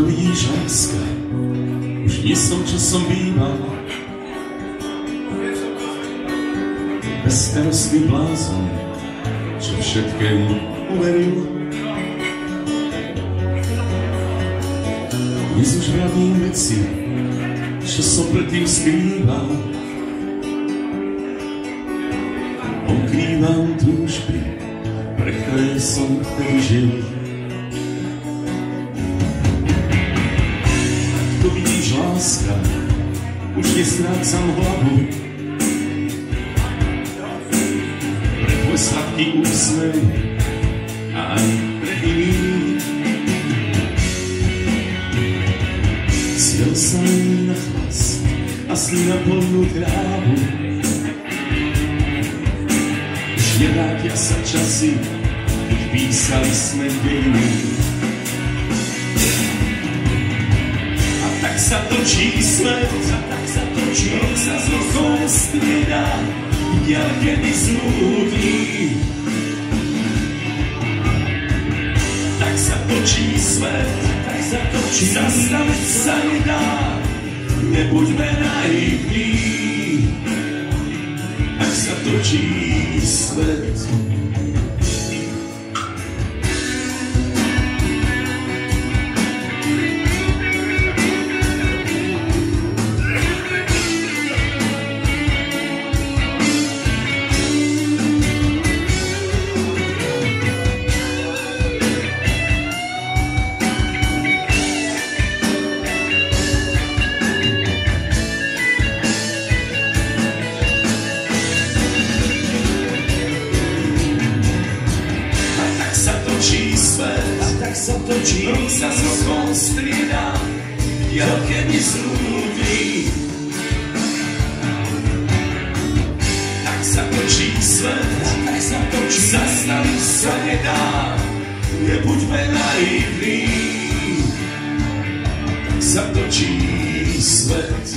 vidíš, láska, už nie som, čo som býval. Bezstarostný blázon, čo všetkému uveril. Dnes už vravím veci, čo som predtým skrýval. Pokrývam túžby, pre ktoré som vtedy žil. Ak to vidíš, láska, už nestrácam hlavu. Pre tvoj sladký úsmev aj pre iných. Sjel sa na chlas a sní na plnú trávu. Už nevrátia sa časy, keď písali sme dejiny. A tak sa točí svet, rok sa z rokom strieda, diaľke mi smutný. Tak sa točí svet, zastaviť sa nedá, nebuďme naivní. Ak sa točí svet, rok sa z rokom strieda, diaľke mi smutný. Tak sa točí svet, zastaviť sa nedá, nebuďme naivní. Tak sa točí svet,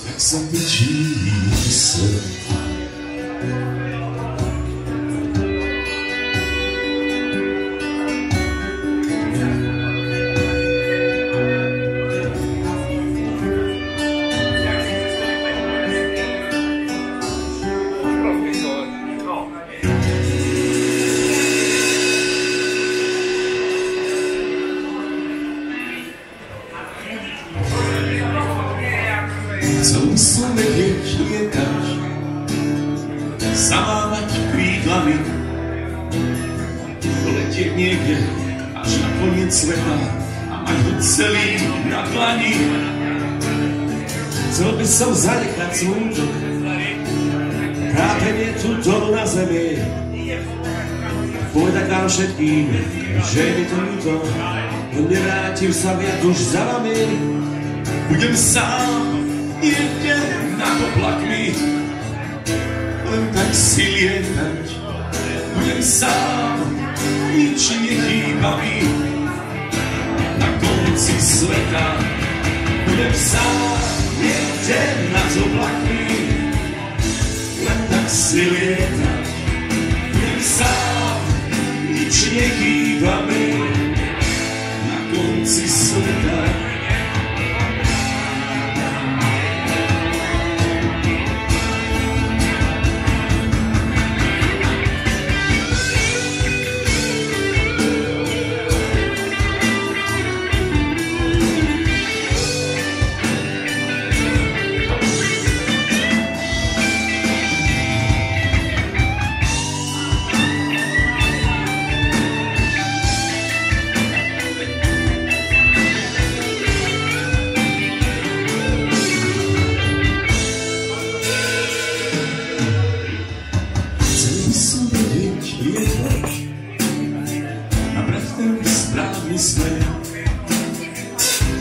tak sa točí svet. Chcel som vedieť, lietať, zamávať krídlami, letieť niekde až na koniec sveta a mať ho celý na dlani. Chcel by som zanechať smútok, trápenie tu dolu na zemi. Povedať nám všetkým, že je mi to ľúto, nevrátim sa viac už za vami. Budem sám niekde nad oblakmi, len tak si lietať. Budem sám, nič nechýba mi, na konci sveta. Budem sám niekde nad oblakmi, len tak si lietať. Budem sám, nič nechýba mi, na konci sveta.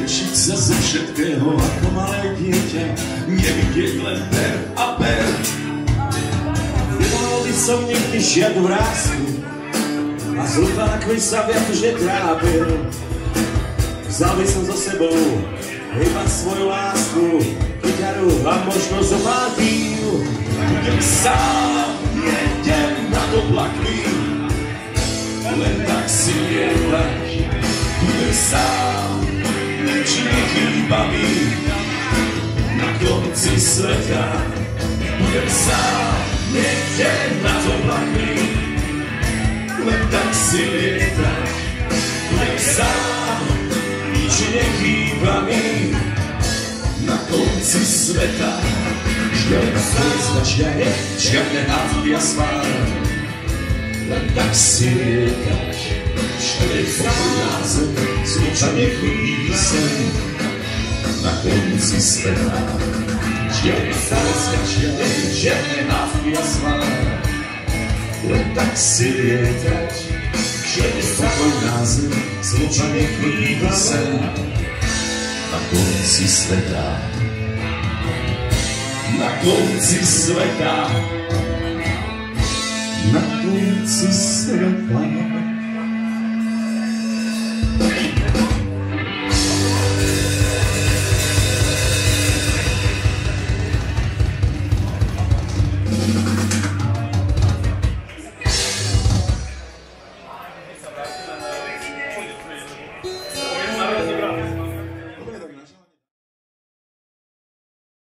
Tešiť sa zo všetkého ako malé dieťa, nevidieť len per a per. Nemal by som nikdy žiadnu vrásku a s rukákmi sa viac už netrápil. Vzal by som so sebou iba svoju lásku, kytaru a možno zopátil. Budem sám, jedem nad oblakmi, len tak si lietať. Budem sám, nič nechýba mi. Na konci sveta budem sám, niekde nad oblakmi. Len tak si lietať, budem sám, nič nechýba mi. Na konci sveta žiadna hviezda, žiadne hádky a svár. Len tak si lietať, všade pokoj na zem, zločanie chodí sem. Na konci sveta žiadna hviezda, žiadne hádky a svár. Len tak si lietať, všade pokoj na zem, zločanie chodí sem. Na konci sveta, na konci sveta, na konci sveta.